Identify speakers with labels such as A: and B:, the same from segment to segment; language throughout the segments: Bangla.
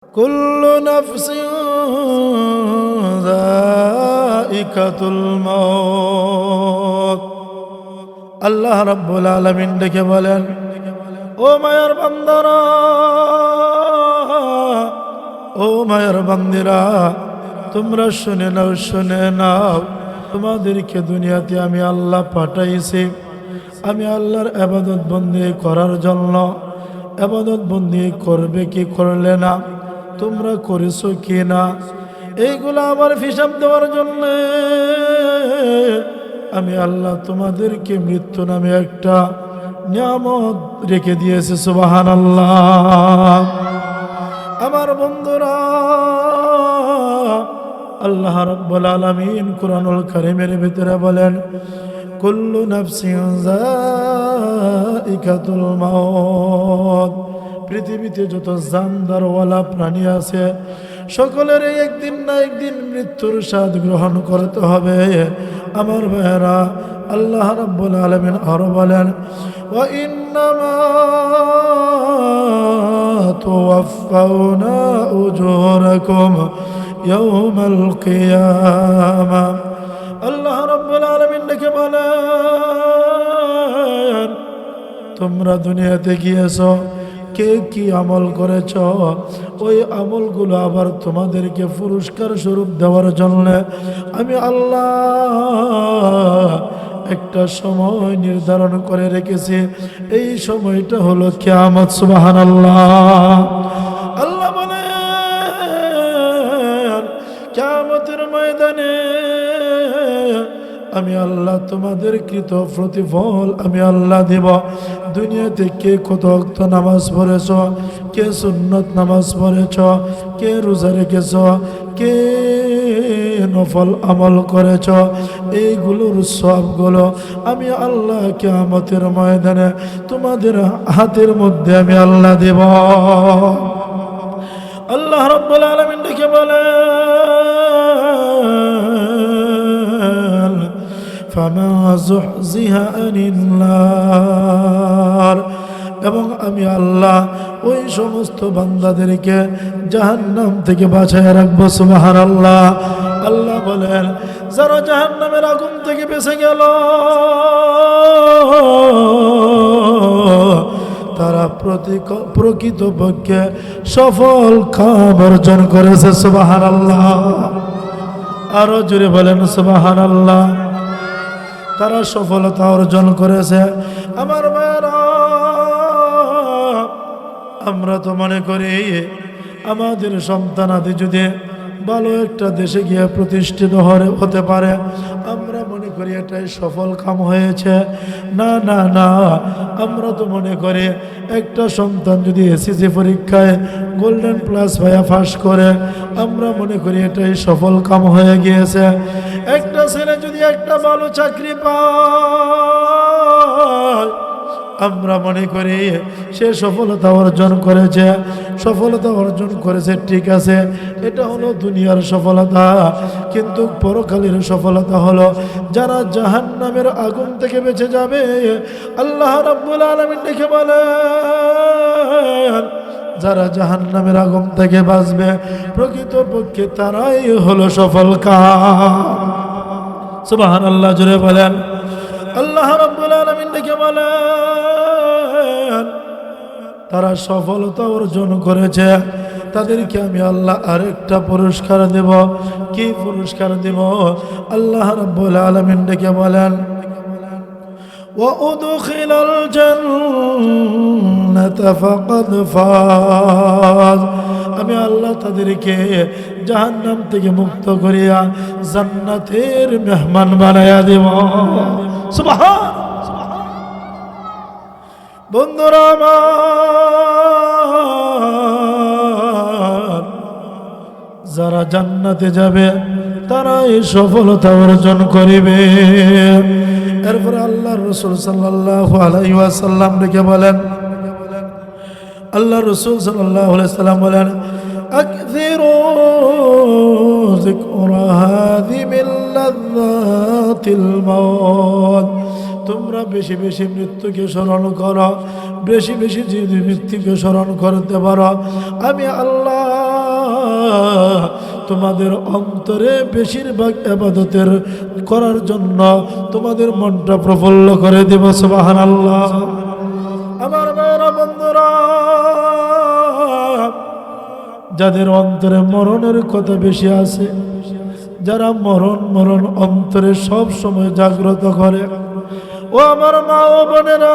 A: কুল্লু নাফসিন যায়িকাতুল মাউত। আল্লাহ রাব্বুল আলামিন ডেকে বলেন, ও মায়ার বান্দারা, ও মায়ার বান্দিরা, তোমরা শুনে নাও, তোমাদেরকে দুনিয়াতে আমি আল্লাহ পাঠাইছি। আমি আল্লাহর ইবাদত বন্দি করার জন্য। ইবাদত বন্দি করবে কি করলে না, তোমরা করেছো কি না, এইগুলো আমার হিসাব দেওয়ার জন্য আমি আল্লাহ তোমাদেরকে মৃত্যু নামে একটা নিয়ামত রেখে দিয়েছে। সুবহানাল্লাহ। আমার বন্ধুরা, আল্লাহ রাব্বুল আলামিন কুরআনুল কারীমের ভিতরে বলেন, কুল্লু নাফসিন যায়িকাতুল মাউত। পৃথিবীতে যত জানদারওয়ালা প্রাণী আছে সকলের একদিন না একদিন মৃত্যুর স্বাদ গ্রহণ করতে হবে। আমার ভাইয়েরা, আল্লাহ রাব্বুল আলামিন আরো বলেন, ওয়া ইন্নামা তুওয়াফাউনা উজুরাকুম ইয়াউমাল কিয়ামা। আল্লাহ রাব্বুল আলামিন ডেকে বলেন, তোমরা দুনিয়াতে গিয়েছো, কে কি আমল করেছ, ওই আমলগুলো আবার তোমাদেরকে পুরস্কার স্বরূপ দেওয়ার জন্য আমি আল্লাহ একটা সময় নির্ধারণ করে রেখেছি। এই সময়টা হলো কিয়ামত। সুবহানাল্লাহ। আল্লাহ বলেন, কিয়ামতের ময়দানে আমি আল্লাহ তোমাদের কৃত প্রতিফল আমি আল্লাহ দেব। দুনিয়াতে কে কত ওয়াক্ত নামাজ পড়েছ, কে সুন্নত নামাজ পড়েছ, কে রোজা রেখেছ, কে নফল আমল করেছ, এইগুলোর সবগুলো আমি আল্লাহ কিয়ামতের ময়দানে তোমাদের হাতের মধ্যে আমি আল্লাহ দেব। আল্লাহ রাব্বুল আলামিন ডেকে বলেন, ফামা যুহজিহা আনিন নার। এবং আমি আল্লাহ ওই সমস্ত বান্দাদেরকে জাহান্নাম থেকে বাঁচায় রাখবো। সুবহানাল্লাহ। আল্লাহ বলেন, যারা জাহান্নামের আগুন থেকে বেঁচে গেল তারা প্রকৃতপক্ষে সফল কাম অর্জন করেছে। সুবহানাল্লাহ। আরো জোরে বলেন সুবহানাল্লাহ। তারা সফলতা অর্জন করেছে। আমার ভাইরা, আমরা তো মনে করি আমাদের সন্তানাদি যদি ভালো একটা দেশে গিয়ে প্রতিষ্ঠিত হতে পারে, আমরা মনে করি এটাই সফল কাম হয়েছে। না না না, আমরা তো মনে করি একটা সন্তান যদি এসএসসি পরীক্ষায় গোল্ডেন প্লাস ভাইয়া পাস করে, আমরা মনে করি এটাই সফল কাম হয়ে গিয়েছে। একটা ছেলে যদি একটা ভালো চাকরি পায়, আমরা মনে করি সে সফলতা অর্জন করেছে। সফলতা অর্জন করেছে, ঠিক আছে, এটা হলো দুনিয়ার সফলতা। কিন্তু পরকালের সফলতা হলো যারা জাহান্নামের আগুন থেকে বেঁচে যাবে। আল্লাহ রাব্বুল আলামিন দেখে বলেন, যারা জাহান্নামের আগুন থেকে বাঁচবে প্রকৃতপক্ষে তারাই হলো সফল কাম। সুবহানাল্লাহ। জোরে বলেন। আল্লাহ রাব্বুল আলামিন দেখে বলেন, তারা সফলতা অর্জন করেছে, তাদেরকে আমি আল্লাহ আরেকটা পুরস্কার দেব। কি পুরস্কার দেব? আল্লাহ রাব্বুল আলামিন ডেকে বলেন, وَأُدْخِلَ الْجَنَّةَ فَقَدْ فَازَ। আমি আল্লাহ তাদেরকে জাহান্নাম থেকে মুক্ত করিয়া জান্নাতের মেহমান বানায়া দেব। সুবহান। বন্ধুরা আমার, যারা জান্নাতে যাবে তারাই সফলতা অর্জন করিবে। এরপরে আল্লাহর রাসূল সাল্লাল্লাহু আলাইহি ওয়াসাল্লাম ডেকে বলেন, আল্লাহ রাসূল সাল্লাল্লাহু আলাইহি ওয়াসাল্লাম বলেন, আকসিরু যিকরা হাযিমিল লাযযাতিল মাউত। তোমরা বেশি বেশি মৃত্যুকে স্মরণ করো, বেশি বেশি যদি মৃত্যুকে স্মরণ করতে পারো, আমি আল্লাহ তোমাদের অন্তরে বেশিরভাগ ইবাদতের করার জন্য তোমাদের মনটা প্রফুল্ল করে দেব। সুবহানাল্লাহ। আমার ভাইরা বন্ধুরা, যাদের অন্তরে মরণের কথা বেশি আছে, যারা মরণ মরণ অন্তরে সব সময় জাগ্রত করে, ও আমার মা ও বোনেরা,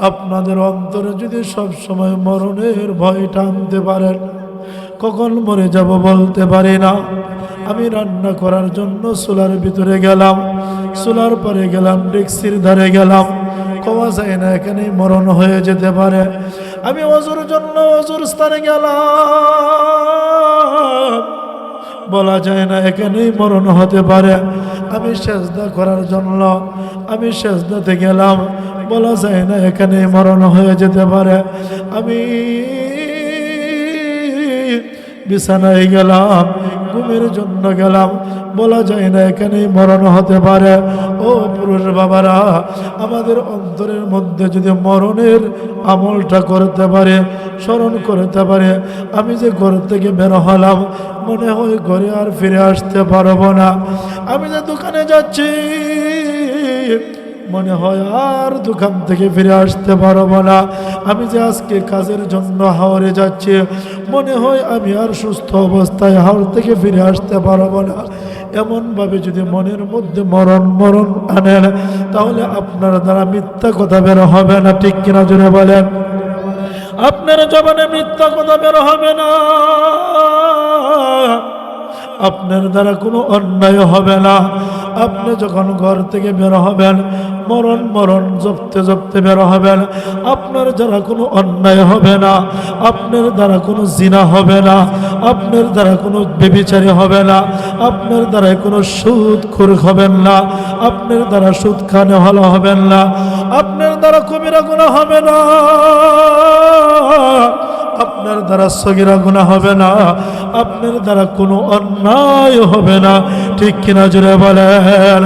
A: আপনাদের অন্তরে যদি সব সময় মরণের ভয় টানতে পারেন, কখন মরে যাব বলতে পারি না। আমি রান্না করার জন্য চুলার ভিতরে গেলাম, চুলার পরে গেলাম, ডেক্সির ধারে গেলাম, কওয়া যায় না এখানেই মরণ হয়ে যেতে পারে। আমি ওযুর জন্য ওযুর স্থানে গেলাম, বলা যায় না এখানেই মরণ হতে পারে। আমি সেজদা করার জন্য আমি সেজদাতে গেলাম, বলা যায় না এখানেই মরণ হয়ে যেতে পারে। আমি বিছানায় গেলাম, ঘুমের জন্য গেলাম, বলা যায় না এখানেই মরণ হতে পারে। ও পুরুষ বাবারা, আমাদের অন্তরের মধ্যে যদি মরণের আমলটা করতে পারে, স্মরণ করতে পারে, আমি যে ঘর থেকে বের হলাম, মনে হয় ঘরে আর ফিরে আসতে পারবো না। আমি যে দোকানে যাচ্ছি, মনে হয় আর দোকান থেকে ফিরে আসতে পারবো না। আমি যে আজকে কাজের জন্য হাওড়ে যাচ্ছি, মনে হয় আমি আর সুস্থ অবস্থায় হাওড় থেকে ফিরে আসতে পারবো না। এমনভাবে যদি মনের মধ্যে মরণ মরণ আনেন, তাহলে আপনার দ্বারা মিথ্যা কথা বের হবে না। ঠিক কিনা জোরে বলেন? আপনার জবানে মিথ্যা কথা বের হবে না, আপনার দ্বারা কোনো অন্যায় হবে না। আপনি যখন ঘর থেকে বের হবেন, মরণ মরণ জপতে জপতে বের হবেন, আপনার দ্বারা কোনো অন্যায় হবে না, আপনার দ্বারা কোনো জিনা হবে না, আপনার দ্বারা কোনো ব্যভিচারী হবে না, আপনার দ্বারা কোনো সুদখোর হবেন না, আপনার দ্বারা সুদ খানে ভালো হবেন না, আপনার দ্বারা কবিরা গুনাহ হবে না, আপনার দ্বারা সগীরা গুনাহ হবে না, আপনার দ্বারা কোনো অন্যায় হবে না। ঠিক কিনা জোরে বলেন?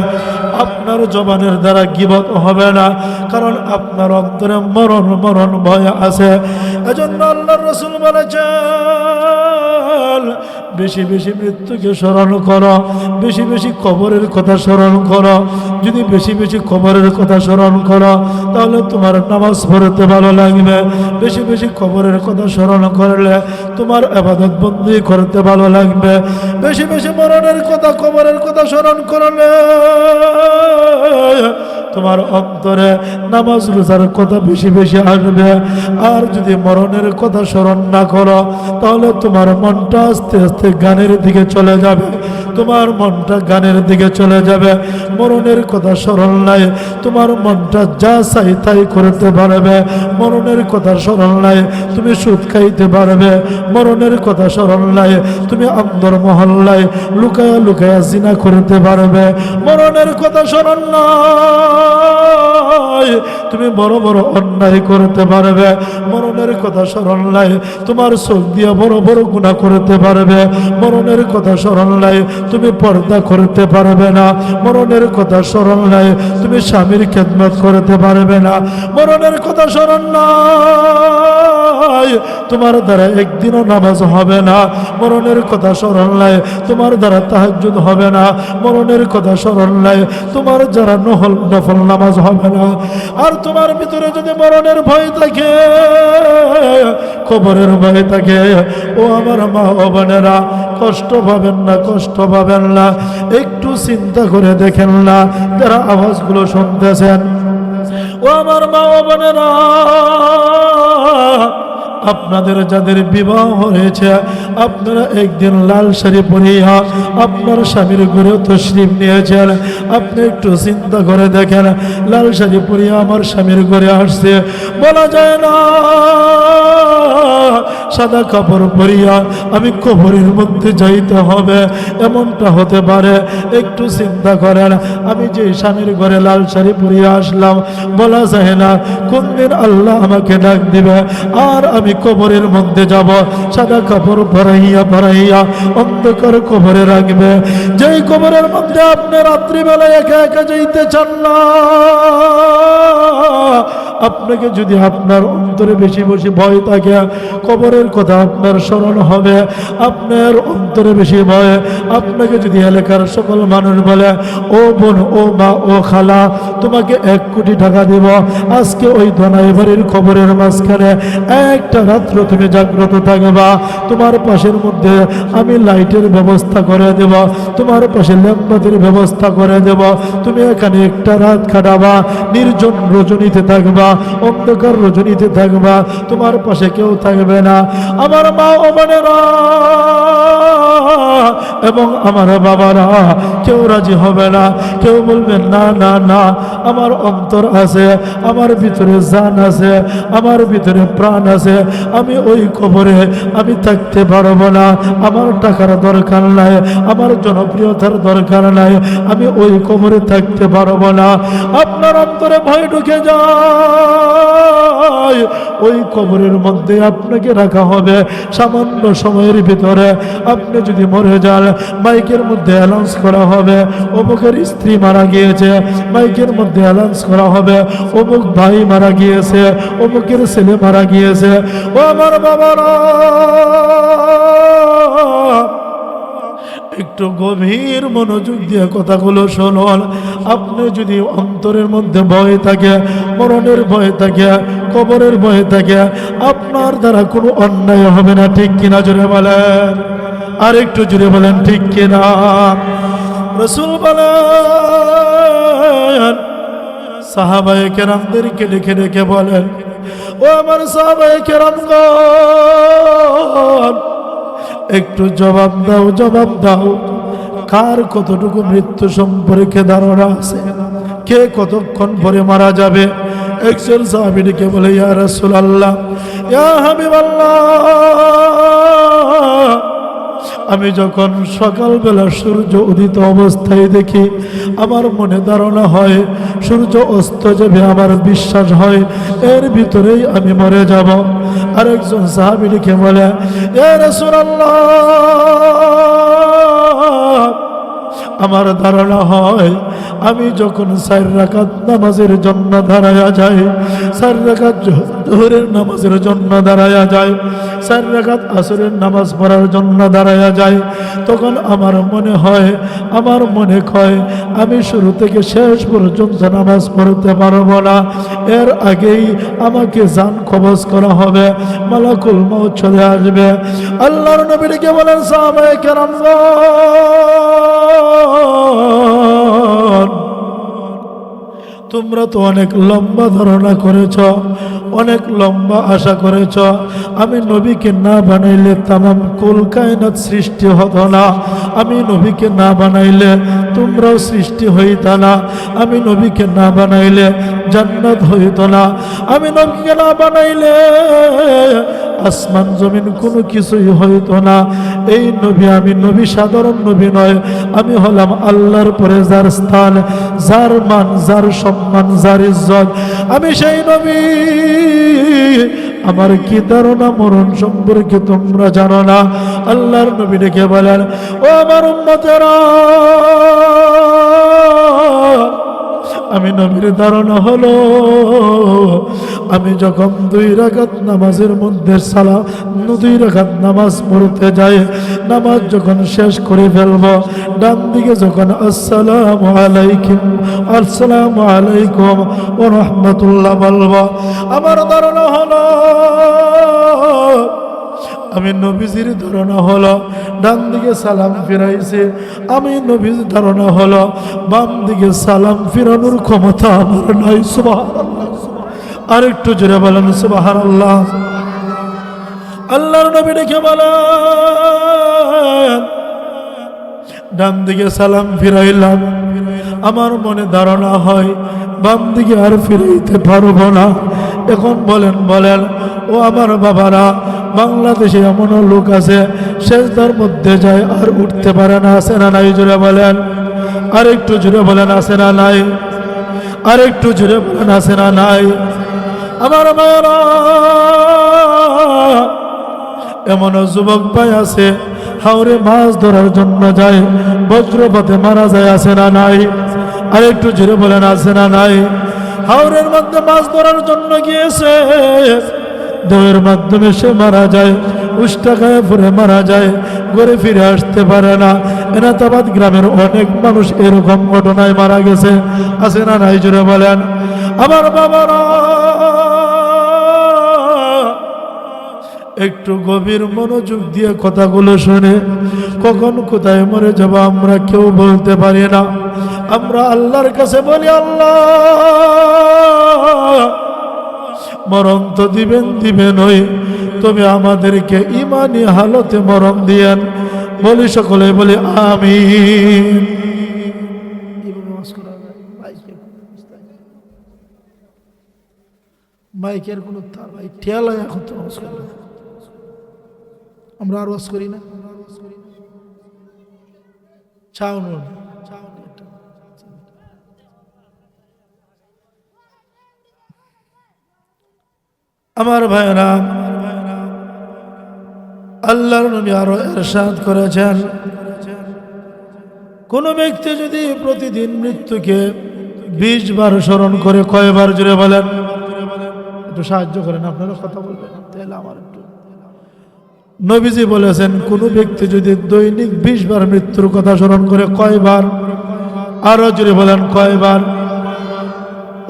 A: আপনার জবানের দ্বারা গীবত হবে না, কারণ আপনার অন্তরে মরণ মরণ ভয় আছে। এজন্য আল্লাহর রাসূল বলেছেন, বেশি বেশি মৃত্যুকে স্মরণ করো, বেশি বেশি কবরের কথা স্মরণ করো। যদি বেশি বেশি কবরের কথা স্মরণ করো, তাহলে তোমার নামাজ পড়তে ভালো লাগবে। বেশি বেশি কবরের কথা স্মরণ করলে তোমার ইবাদত বন্দি করতে ভালো লাগবে। বেশি বেশি মরণের কথা, কবরের কথা স্মরণ করলে তোমার অন্তরে নামাজ রোজার কথা বেশি বেশি আসবে। আর যদি মরণের কথা স্মরণ না করো, তাহলে তোমার মনটা আস্তে আস্তে গানের দিকে চলে যাবে, তোমার মনটা গানের দিকে চলে যাবে। মরণের কথা স্মরণ নাই, তোমার মনটা যা চাই তাই করতে পারবে। মরণের কথা স্মরণ নাই, তুমি সুদ খাইতে পারবে। মরণের কথা স্মরণ নাই, তুমি আন্দর মহল্লায় লুকায়া লুকায়া জিনা করতে পারবে। মরণের কথা স্মরণ নাই, তুমি বড় বড় অন্যায় করতে পারবে। মরণের কথা স্মরণ নাই, তোমার চোখ দিয়ে বড় বড় গুনাহ করতে পারবে। মরণের কথা স্মরণ নাই, তুমি পর্দা করতে পারবে না। মরণের কথা স্মরণ নাই, তুমি স্বামীর খেদমত করতে পারবে না। মরণের কথা স্মরণ নাই, তোমার দ্বারা একদিনও নামাজ হবে না। মরণের কথা স্মরণ নাই, তোমার দ্বারা তাহাজ্জুদ হবে না। মরণের কথা স্মরণ নাই, তোমার যারা নফল নামাজ হবে না। আর তোমার ভিতরে যদি মরণের ভয় থাকে, কবরের ভয় থাকে, ও আমার মা ও বোনেরা, কষ্ট পাবেন না, কষ্ট পাবেন না। একটু চিন্তা করে দেখেন না, যারা আওয়াজগুলো শুনতেছেন, ও আমার মা ও বোনেরা, আপনাদের যাদের বিবাহ হয়েছে, আপনারা একদিন লাল শাড়ি পরিয়া আপনার স্বামীর ঘরে তশরিফ নিয়েছেন। আপনি একটু চিন্তা করে দেখেন, লাল শাড়ি পরিয়া আমার স্বামীর ঘরে আসছে, বলা যায় না সাদা কাপড় পরিয়া আমি কবরের মধ্যে যাইতে হবে, এমনটা হতে পারে। একটু চিন্তা করেন, আমি যে স্বামীর ঘরে লাল শাড়ি পরিয়া আসলাম, বলা যায় না কোন দিন আল্লাহ আমাকে ডাক দিবে আর আমি কবরের মধ্যে যাব, সাদা কাপড় পরাইয়া পরাইয়া অন্ধকার কবরে রাখবে। যেই কবরের মধ্যে আপনি রাত্রিবেলায় একা একা যাইতে চান না, আপনাকে যদি আপনার অন্তরে বেশি বেশি ভয় থাকে, কবরের কথা আপনার স্মরণ হবে, আপনার অন্তরে বেশি ভয়, আপনাকে যদি এলাকার সকল মানুষ বলে ও বোন, ও মা, ও খালা, তোমাকে 1 কোটি টাকা দেব, আজকে ওই ধনাই বাড়ির কবরের মাঝখানে একটা রাত্র তুমি জাগ্রত থাকবা, তোমার পাশের মধ্যে আমি লাইটের ব্যবস্থা করে দেব, তোমার পাশে ল্যাম্পবাতির ব্যবস্থা করে দেব, তুমি এখানে একটা রাত কাটাবা, নির্জন রজনীতে থাকবা, অন্ধকার রজনীতে থাকবা, তোমার পাশে কেউ থাকবে না। আমার মা ও বোনেরা এবং আমার বাবারা কেউ রাজি হবে না, কেউ বলবেন না না না, আমার অন্তর আছে, আমার ভিতরে জান আছে, আমার ভিতরে প্রাণ আছে, আমি ওই কবরে আমি থাকতে পারবো না, আমার টাকার দরকার নাই, আমার জনপ্রিয়তার দরকার নাই, আমি ওই কবরে থাকতে পারবো না। আপনার অন্তরে ভয় ঢুকে যায়, ওই কবরের মধ্যে আপনাকে রাখা হবে সামান্য সময়ের ভিতরে। আপনি যদি মরে যান, মাইকের মধ্যে অ্যানাউন্স করা হবে অমুকের স্ত্রী মারা গিয়েছে, মাইকের মধ্যে অ্যানাউন্স করা হবে অমুক ভাই মারা গিয়েছে, অমুকের ছেলে মারা গিয়েছে। ও আমার বাবারা, একটু গভীর মনোযোগ দিয়ে কথাগুলো শুনুন। আপনি যদি অন্তরের মধ্যে ভয় থাকে, মরণের ভয় থাকে, কবরের ভয় থাকে, আপনার দ্বারা কোনো অন্যায় হবে না, ঠিক কিনা জোরে বলেন, আর একটু জোরে বলেন ঠিক কিনা। রাসূল বলেন, সাহাবায়ে কেরামদেরকে ডেকে ডেকে বলেন, ও আমার সাহাবায়ে কেরামগণ, একটু জবাব দাও, জবাব দাও, কার কতটুকু মৃত্যু সম্পর্কে ধারণা আছে, কে কতক্ষণ পরে মারা যাবে? একজন সাহাবীকে বলে, ইয়া রাসূলুল্লাহ, ইয়া হাবিবাল্লাহ, আমি যখন সকালবেলা সূর্য উদিত অবস্থায় দেখি, আমার মনে ধারণা হয় সূর্য অস্ত যাবে, আমার বিশ্বাস হয় এর ভিতরেই আমি মরে যাব। আরেকজন সাহাবী লিখে বলে, ইয়া রাসূলুল্লাহ, আমার ধারণা হয় আমি যখন 4 রাকাত নামাজের জন্য দাঁড়ায়া যাই, 4 রাকাত যোহরের নামাজের জন্য দাঁড়ায়া যাই, 4 রাকাত আসরের নামাজ পড়ার জন্য দাঁড়ায়া যাই, তখন আমার মনে হয়, আমার মনে কয় আমি শুরু থেকে শেষ পর্যন্ত নামাজ পড়তে পারবো না, এর আগেই আমাকে জান কবজ করা হবে, মালাকুল মউত চলে আসবে। আল্লাহর নবীকে বলেন, সাহাবায়ে কেরামগণ, তোমরা তো অনেক লম্বা ধারণা করেছ, অনেক লম্বা আশা করেছ, আমি নবীকে না বানাইলে তামাম কুল কায়নাত সৃষ্টি হতো না, আমি নবীকে না বানাইলে তোমরাও সৃষ্টি হইত না, আমি নবীকে না বানাইলে জান্নাত হইত না, আমি নবীকে না বানাইলে আসমান জমিন কোনো কিছুই হইতো না। এই নবী, আমি নবী সাধারণ নবী নয়, আমি হলাম আল্লাহর পরে যার স্থান, যার মান, যার সম্মান, যার ইজ্জত, আমি সেই নবী। আমার কি ধারণা মরণ সম্পর্কে তোমরা জানো না? আল্লাহর নবী ডেকে বলেন, ও আমার উম্মতেরা, আমি নবীর ধারণা হলো, আমি যখন 2 রাকাত নামাজের মধ্যে সালাম 2 রাকাত নামাজ পড়তে যাই, নামাজ যখন শেষ করে ফেলব, ডান দিকে যখন আসসালামু আলাইকুম, আসসালামু আলাইকুম ওয়া রাহমাতুল্লাহ বলবো, আমার ধারণা হলো, আমি নবীজির ধারণা হলো ডান দিকে সালাম ফিরাইছে, আমি নবীর ধারণা হলো বাম দিকে সালাম ফিরানোর ক্ষমতা আমার নাই। সুবহানাল্লাহ, আরেকটু জোরে বলেন সুবহানাল্লাহ। আল্লাহর নবী ডেকে বলেন, ডান দিকে সালাম ফিরাইলাম, আমার মনে ধারণা হয় বাম দিকে আর ফিরাইতে পারবো না। এখন বলেন ও আমার বাবারা, বাংলাদেশে এমনও লোক আছে সেজদার মধ্যে যায় আর উঠতে পারে না, আছে না নাই? জোরে বলেন, আরেকটু জোরে বলেন, আছে না নাই? আরেকটু জোরে বলেন, আছে না নাই? আমার মায়েরা, এমনও যুবক ভাই আছে হাওরে মাছ ধরার জন্য যায়, বজ্রপাতে মারা যায়, আছে না নাই? আরেকটু জোরে বলেন, আছে না নাই? হাওরের মধ্যে মাছ ধরার জন্য গিয়েছে, দেহের মাধ্যমে সে মারা যায়, উষ্টা খায় পরে মারা যায়, ঘরে ফিরে আসতে পারে না। এনাতাবাদ গ্রামের অনেক মানুষ এরকম ঘটনায় মারা গেছে, আছে না নাই জুড়ে বলেন? আমার বাবারা একটু গভীর মনোযোগ দিয়ে কথাগুলো শুনে, কখন কোথায় মরে যাব আমরা কেউ বলতে পারি না। আমরা আল্লাহর কাছে বলি, আল্লাহ মরণ তো দিবেন দিবেন ওই, তবে আমাদেরকে ইমানি হালতে মরণ দিয়েন। বলি সকলে বলি আমিন। মাইকের কোন তার ভাই ঠেলা এখন তো আমরা আর ওয়াজ করি না, আমার ভাইরা, আল্লাহর নবী আরো ইরশাদ করেছেন, কোন ব্যক্তি যদি প্রতিদিন মৃত্যুকে 20 বার স্মরণ করে, কয়বার জুড়ে বলেন? একটু সাহায্য করেন, আপনারা কথা বলবেন তাহলে আমার একটু। নবীজি বলেছেন, কোন ব্যক্তি যদি দৈনিক 20 বার মৃত্যুর কথা স্মরণ করে, কয়বার? আরো জুড়ে বলেন, কয়বার?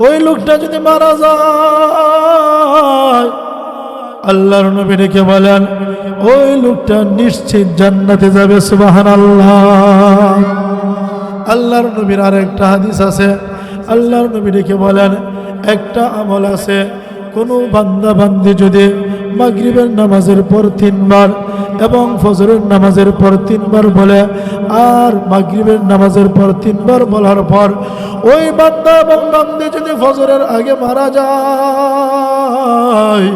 A: ওই লোকটা যদি মারা যায়, আল্লাহর নবী ডেকে বলেন, ওই লোকটা নিশ্চিত জান্নাতে যাবে। সুবহানাল্লাহ। আল্লাহর নবীর আর একটা হাদিস আছে, আল্লাহর নবী ডেকে বলেন, একটা আমল আছে, কোনো বান্দা বান্দি যদি মাগরিবের নামাজের পর 3 বার এবং ফজরের নামাজের পর 3 বার বলে, আর মাগরিবের নামাজের পর 3 বার বলার পর ওই বান্দা এবং বান্দি যদি ফজরের আগে মারা যায়,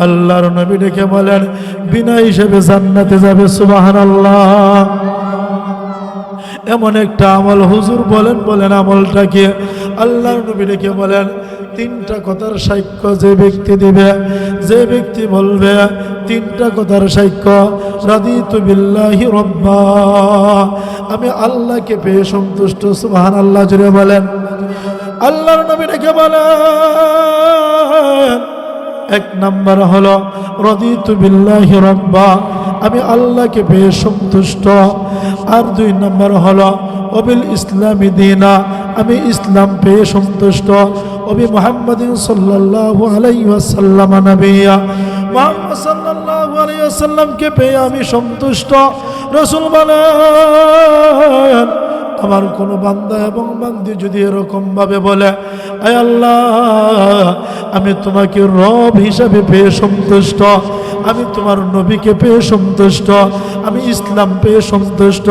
A: আল্লাহর নবী ডেকে বলেন, বিনা হিসেবে জান্নাতে যাবে। সুবহানাল্লাহ। এমন একটা আমল হুজুর বলেন, বলেন আমলটা কি? আল্লাহর নবী ডেকে বলেন, 3টা কথার সাক্ষ্য যে ব্যক্তি দিবে, যে ব্যক্তি বলবে 3টা কথার সাক্ষ্য, রাদিতু বিল্লাহি রাব্বা, আমি আল্লাহকে পেয়ে সন্তুষ্ট। সুবহানাল্লাহ জুড়ে বলেন। আল্লাহর নবী ডেকে বলেন, 1 নাম্বার হলো রাদিতু বিল্লাহি রাব্বা, আমি আল্লাহকে পেয়ে সন্তুষ্ট। আর 2 নাম্বার হলো ওবিল ইসলামি দীনা, আমি ইসলাম পেয়ে সন্তুষ্ট। ওবি মুহাম্মাদিন সাল্লাল্লাহু আলাইহি ওয়াসাল্লাম নবিয়্যা, মুহাম্মদ সাল্লাল্লাহু আলাইহি ওয়াসাল্লামকে পেয়ে আমি সন্তুষ্ট। রাসূল বলেন, আমার কোন বান্দা এবং বান্দি যদি এরকম ভাবে বলে, আয় আল্লাহ আমি তোমাকে রব হিসাবে পেয়ে সন্তুষ্ট, আমি তোমার নবীকে পেয়ে সন্তুষ্ট, আমি ইসলাম পেয়ে সন্তুষ্ট।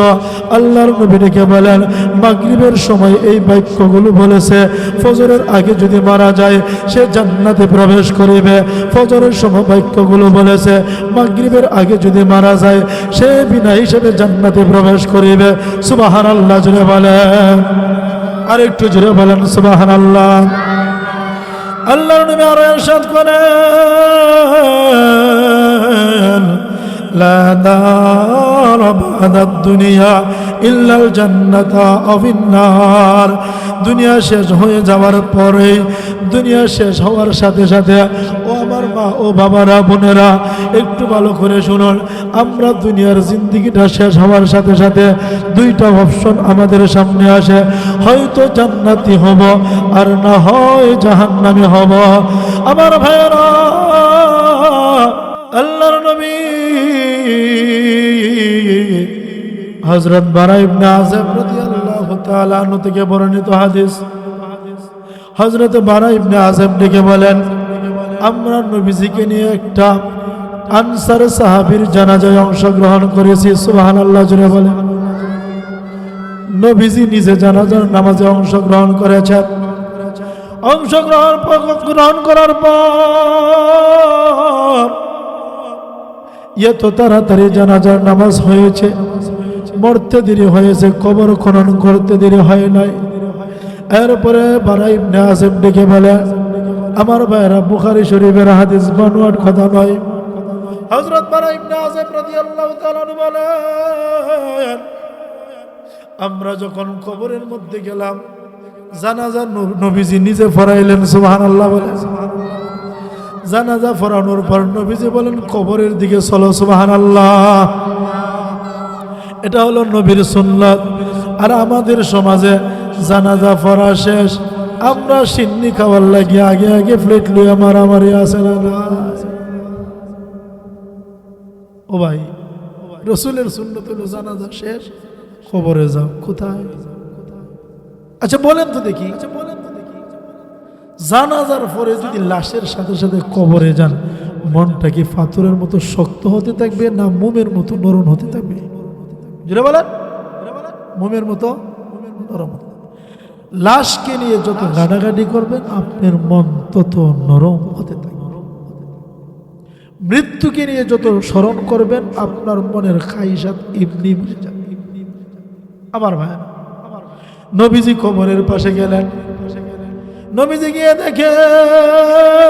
A: আল্লাহর নবী ডেকে বলেন, মাগরিবের সময় এই বাক্যগুলো বলেছে, ফজরের আগে যদি মারা যায় সে জান্নাতে প্রবেশ করিবে। ফজরের সময় বাক্যগুলো বলেছে, মাগরিবের আগে যদি মারা যায় সে বিনা হিসেবে জান্নাতে প্রবেশ করিবে। সুবহানাল্লাহ জুড়ে বলেন, আর একটু জুড়ে বলেন সুবহানাল্লাহ। আল্লাহর নবী আরো ইরশাদ করেন, লা দারা বাদাদ দুনিয়া ইল্লাল জান্নাতা আওিন নার, দুনিয়া শেষ হয়ে যাওয়ার পরে, দুনিয়া শেষ হওয়ার সাথে সাথে, ও আমার মা ও বাবারা বোনেরা একটু ভালো করে শুনুন, আমরা দুনিয়ার জিন্দেগিটা শেষ হওয়ার সাথে সাথে 2টা অপশন আমাদের সামনে আসে, হয়তো জান্নাতি হব আর না হয় জাহান্নামী হব। আমার ভাইয়েরা, আল্লাহর নবী হযরত বারা ইবনে আযিব রাদিয়াল্লাহু তাআলা আনহু থেকে বর্ণিত হাদিস, হযরত বারা ইবনে আযিব ডেকে বলেন, আমরা নবীজিকে নিয়ে একটা আনসার সাহাবীর জানাজায় অংশগ্রহণ করেছি। সুবহানাল্লাহ জুড়ে বলেন। নবীজি নিজে জানাজার নামাজে অংশগ্রহণ করেছেন। অংশগ্রহণ করার পর এত তাড়াতাড়ি জানাজার নামাজ হয়েছে, মরতে দেরি হয়েছে, কবর খনন করতে দেরি হয় নাই। এরপরে বারা ইবনে আযিব ডেকে বলে, আমার ভাইরা বুখারী শরীফের হাদিস, বানোয়াট কথা নয়। হযরত বারা ইবনে আযিব রাদিয়াল্লাহু তাআলা বলেন, আমরা যখন কবরের মধ্যে গেলাম, জানাজা নবীজি নিজে পড়াইলেন, সুবহানাল্লাহ বলে। জানাজা পড়ানোর পর নবীজি বলেন কবরের দিকে চলো, সুবহানাল্লাহ। এটা হলো নবীর সুন্নাত। আর আমাদের সমাজে জানাজা পড়া শেষ, আমরা সিন্নি খাওয়ার লাগি আগে আগে প্লেট লইয়া মারামারি আছে না? ও ভাই, রসুলের সুন্নাত হলো জানাজা শেষ কবরে যাও। কোথায়? আচ্ছা বলেন তো দেখি, জানাজার পরে যদি লাশের সাথে সাথে কবরে যান, মনটা কি পাথরের মতো শক্ত হতে থাকবে না মোমের মতো নরম হতে থাকবে? জুড়ে বলেন, মোমের মতো নরম। লাশকে নিয়ে যত গাড়াগাড়ি করবেন আপনার মন তত নরম হতে থাকবে। মৃত্যুকে নিয়ে যত স্মরণ করবেন আপনার মনের খাইশাত এমনি বুঝে যাবে। আমার ভাই, নবীজি কবরের পাশে গেলেন। নবীজি গিয়ে দেখেন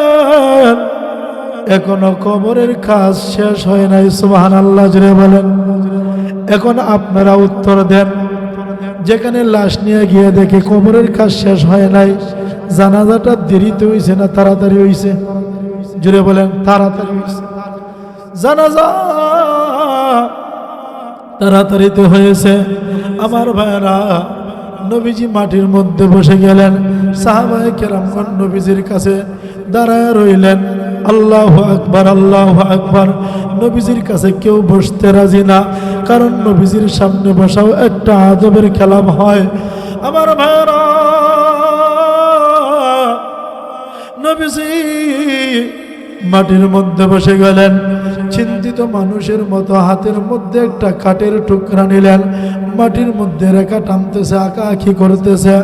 A: এখনো কবরের কাজ শেষ হয় নাই, সুবহানাল্লাহ জুড়ে বলেন। এখন আপনারা উত্তর দেন, যেখানে লাশ নিয়ে গিয়ে দেখে কবরের কাজ শেষ হয় নাই, জানাজাটা দেরিতে হইছে না তাড়াতাড়ি হইছে? জুড়ে বলেন, তাড়াতাড়ি হইছে। জানাজা তাড়াতাড়িতে হয়েছে। আমার ভাইরা, নবীজি মাটির মধ্যে বসে গেলেন। সাহাবায়ে কেরামগণ নবীজির কাছে দাঁড়ায় রইলেন। আল্লাহু আকবার, আল্লাহু আকবার। নবীজির কাছে কেউ বসতে রাজি না, কারণ নবীজির সামনে বসাও একটা আদবের খেলাম হয়। আমার ভাইরা, নবীজি মাটির মধ্যে বসে গেলেন। চিন্তিত মানুষের মতো হাতের মধ্যে একটা কাঠের টুকরা নিলেন, মাটির মধ্যে রেখা টানতেছে, আঁকাআঁকি করতেছে।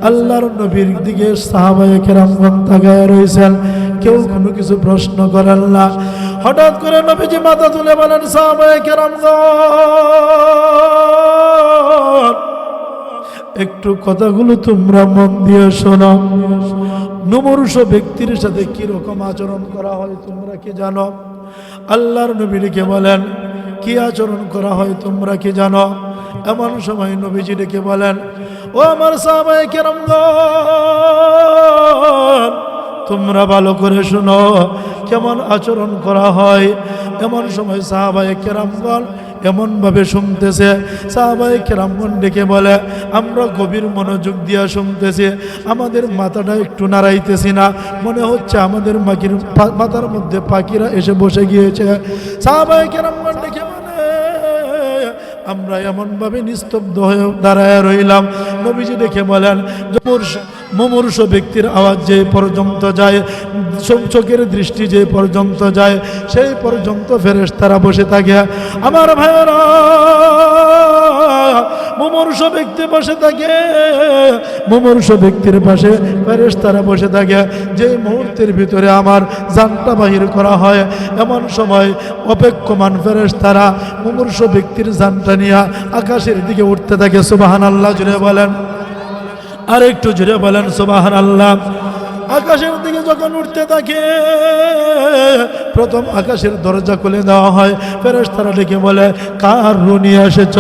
A: আল্লাহর নবীর দিকে সাহাবায়ে কেরামগণ তাকায় রয়েছেন, কেউ কোনো কিছু প্রশ্ন করেন না। হঠাৎ করে নবীজি মাথা তুলে বলেন, সাহাবায়ে কেরামগণ, একটু কথাগুলো তোমরা মন দিয়ে শোনো। মুমূর্ষ ব্যক্তির সাথে কিরকম আচরণ করা হয় তোমরা কি জানো? আল্লাহর নবী ডেকে বলেন, কি আচরণ করা হয় তোমরা কি জানো? এমন সময় নবীজি ডেকে বলেন, ও আমার সাহাবায়ে কেরামগণ, তোমরা ভালো করে শোনো কেমন আচরণ করা হয়। এমন সময় সাহাবায়ে কেরামগণ এমনভাবে শুনতেছে, সাহাবায়ে কেরামগণ ডেকে বলে, আমরা গভীর মনোযোগ দিয়ে শুনতেছি, আমাদের মাথাটা একটু নাড়াইতেছি না, মনে হচ্ছে আমাদের মাথার মধ্যে পাখিরা এসে বসে গিয়েছে। সাহাবায়ে কেরামগণ ডেকে বলে, আমরা এমনভাবে নিস্তব্ধ হয়ে দাঁড়ায় রইলাম। নবীজি দেখে বলেন, মুমূর্ষ ব্যক্তির আওয়াজ যে পর্যন্ত যায়, চোখের দৃষ্টি যে পর্যন্ত যায়, সেই পর্যন্ত ফেরেশতারা বসে থাকে। আমার ভাইয়েরা, মুমূর্ষ ব্যক্তি বসে থাকে, মুমূর্ষ ব্যক্তির পাশে ফেরেশতারা বসে থাকে। যে মুহূর্তের ভিতরে আমার জানটা বাহির করা হয়, এমন সময় অপেক্ষমান ফেরেশতারা মুমূর্ষ ব্যক্তির জানটা নিয়ে আকাশের দিকে উঠতে থাকে। সুবহানাল্লাহ জুড়ে বলেন, আর একটু জুড়ে বলেন সুবহানাল্লাহ। আকাশের দিকে যখন উঠতে থাকে, প্রথম আকাশের দরজা খুলে দেওয়া হয়। ফেরেশতারা ডেকে বলে, কার রু নিয়ে এসেছ?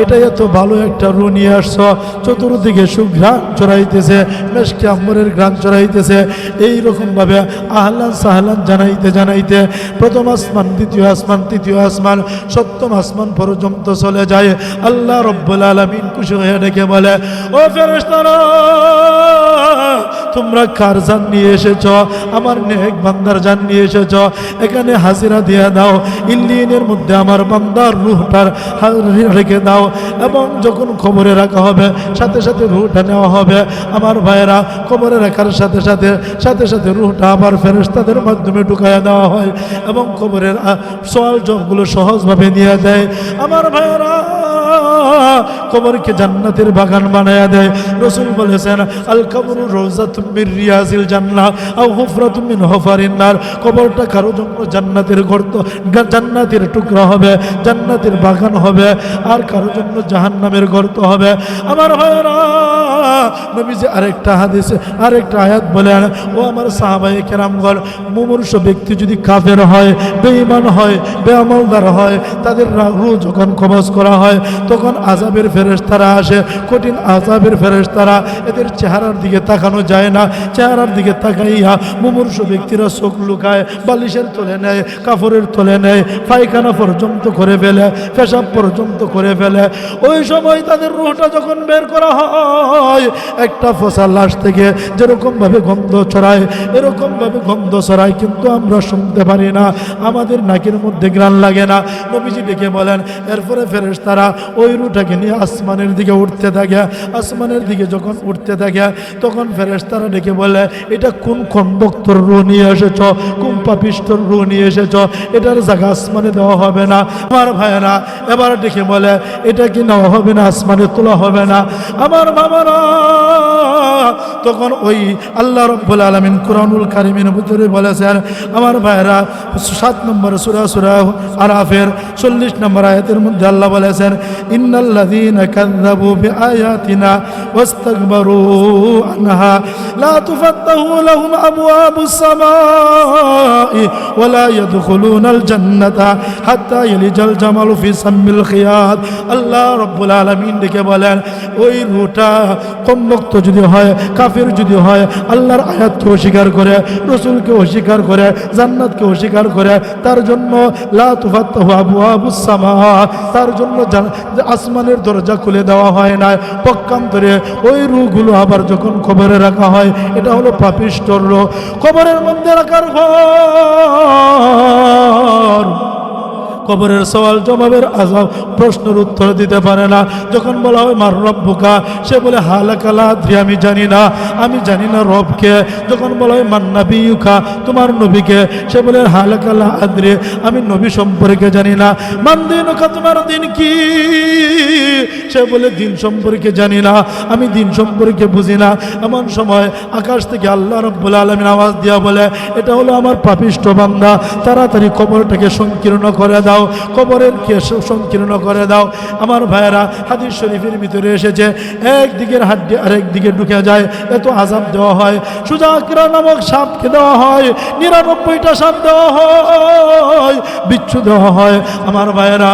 A: এটা এত ভালো একটা রু নিয়ে আসছ, চতুর্দিকে সুঘ্রাণ চড়াইতেছে, মেশকে আম্বরের ঘ্রাণ চড়াইতেছে। এইরকমভাবে আহলান সাহলান জানাইতে জানাইতে প্রথম আসমান, দ্বিতীয় আসমান, তৃতীয় আসমান, সপ্তম আসমান পর্যন্ত চলে যায়। আল্লাহ রব্বুল আলামিন খুশি হয়ে ডেকে বলে, ও ফেরেশতারা, তোমরা কার জান নিয়ে এসেছ? আমার নেক বান্দার জান নিয়ে এসেছ, এখানে হাজিরা দিয়ে দাও। ইল্লিনের মধ্যে আমার বান্দার রূহটার রেখে দাও, এবং যখন কবরে রাখা হবে সাথে সাথে রূহটা নেওয়া হবে। আমার ভাইয়েরা, কবরে রাখার সাথে সাথে সাথে রূহটা আবার ফেরেশতাদের মাধ্যমে ঢুকাইয়া দেওয়া হয়, এবং কবরের সওয়াল জবাবগুলো সহজভাবে দিয়ে দেয়। আমার ভাইয়েরা, কবরকে জান্নাতের বাগান বানায়া দেয়। রাসূল বলেছেন, আল কবরু রাউযাতুম মির রিয়াজিল জান্নাহ আও হুফরাতুম মিন হুফারিন নার। কবরটা কারো জন্য জান্নাতের গর্ত, জান্নাতের টুকরা হবে, জান্নাতের বাগান হবে, আর কারো জন্য জাহান্নামের গর্ত হবে। আমার ভাইরা, নবীজি আরেকটা হাদিসে আরেকটা আয়াত বলেন, ও আমার সাহাবায়ে কেরামগণ, মুমূর্ষ ব্যক্তি যদি কাফের হয়, বেঈমান হয়, বেআমলদার হয়, তাদের রূহ যখন কবজ করা হয় তখন আযাবের ফেরেশতারা আসে, কঠিন আযাবের ফেরেশতারা, এদের চেহারার দিকে তাকানো যায় না, চেহারার দিকে তাকাইয়া মুমূর্ষ ব্যক্তিরা চোখ লুকায়, বালিশের তলে নেয়, কাপড়ের তলে নেয়, পায়খানা পর্যন্ত করে ফেলে, পেশাব পর্যন্ত করে ফেলে। ওই সময় তাদের রূহটা যখন বের করা হয়, একটা ফসা লাশ থেকে যেরকম ভাবে গন্ধ ছড়ায় এরকম ভাবে গন্ধ ছড়ায়, কিন্তু আমরা শুনতে পারি না, আমাদের নাকের মধ্যে ঘ্রাণ লাগে না। নবীজি ডেকে বলেন, এরপরে ফেরেশতারা ওই রূহটাকে নিয়ে আসমানের দিকে উঠতে থাকে। আসমানের দিকে যখন উঠতে থাকে তখন ফেরেশতারা ডেকে বলে, এটা কোন কন্ডক্টর রূহ নিয়ে এসেছ, কোন পাপিষ্ঠর রূহ নিয়ে এসেছ, এটার জায়গা আসমানে দেওয়া হবে না। আমার ভাইয়েরা এবার ডেকে বলে, এটা কি নেওয়া হবে না, আসমানে তোলা হবে না? আমার বাবারা, তখন ওই আল্লাহ রাব্বুল আলামিন কুরআনুল কারীমের ভিতরে বলেছেন, আমার ভাইয়েরা 7 নম্বর সূরা আরাফের 40 নম্বর আয়াতের মধ্যে আল্লাহ বলেছেন, ইন্নাল্লাযীনা কাযযাবু বিআয়াতিনা ওয়াস্তাকবারু আনহা লা তুফাত্তাহু লাহুম আবওয়াবুস সামাই ওয়া লা ইয়াদখুলুনাল জান্নাতা হাত্তা ইয়ালিজাল জামালু ফি সাম্মিল খিয়াত। আল্লাহ রাব্বুল আলামিন ডেকে বলেন, ওই রূহটা কমবক্ত যদি হয়, কাফের যদি হয়, আল্লাহর আয়াতকে অস্বীকার করে, রাসূলকে অস্বীকার করে, জান্নাতকে অস্বীকার করে, তার জন্য লা তুফাত্তাহু আবওয়াবুস সামা, তার জন্য আসমানের দরজা খুলে দেওয়া হয় না। পক্ষান্তরে ওই রূহগুলো আবার যখন কবরে রাখা হয়, এটা হলো পাপিষ্ঠর রূহ, কবরের মধ্যে রাখার ঘর, কবরের সওয়াল জবাবের আযাব, প্রশ্নের উত্তর দিতে পারে না। যখন বলা হয় মার রব্বুকা, সে বলে হালাকালা আদ্রি, আমি জানি না, আমি জানি না রবকে। যখন বলা হয় মান নাবিয়ুকা, তোমার নবীকে, সে বলে হালাকালা আদ্রি, আমি নবী সম্পর্কে জানি না। মান দিনুকা, তোমার দিন কি, সে বলে দিন সম্পর্কে জানি না, আমি দিন সম্পর্কে বুঝি না। এমন সময় আকাশ থেকে আল্লাহ রাব্বুল আলামিন আওয়াজ দিয়া বলে, এটা হলো আমার পাপিষ্ঠ বান্দা, তাড়াতাড়ি কবরটাকে সংকীর্ণ করে দাও, কবরের কে সংকীর্ণ করে দাও। আমার ভাইয়েরা, হাদিস শরীফের ভিতরে এসেছে, একদিকের হাড্ডি আরেক দিকে ঢুকে যায়, এত আযাব দেওয়া হয়। সুজাকরা নামক সাপকে দেওয়া হয়, 99টা সাপ দেওয়া হয়, বিচ্ছু দেওয়া হয়। আমার ভাইয়েরা,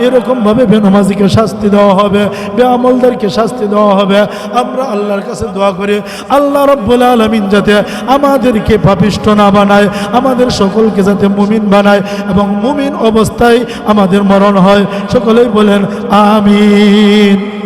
A: এরকম ভাবে বেনামাজিকে শাস্তি দেওয়া হবে, বেআমলদেরকে শাস্তি দেওয়া হবে। আমরা আল্লাহর কাছে দোয়া করি, আল্লাহ রাব্বুল আলামিন যাতে আমাদেরকে পাপিষ্ঠ না বানায়, আমাদের সকলকে যাতে মুমিন বানায় এবং মুমিন অবস্থায় আমাদের মরণ হয়। সকলেই বলেন আমিন।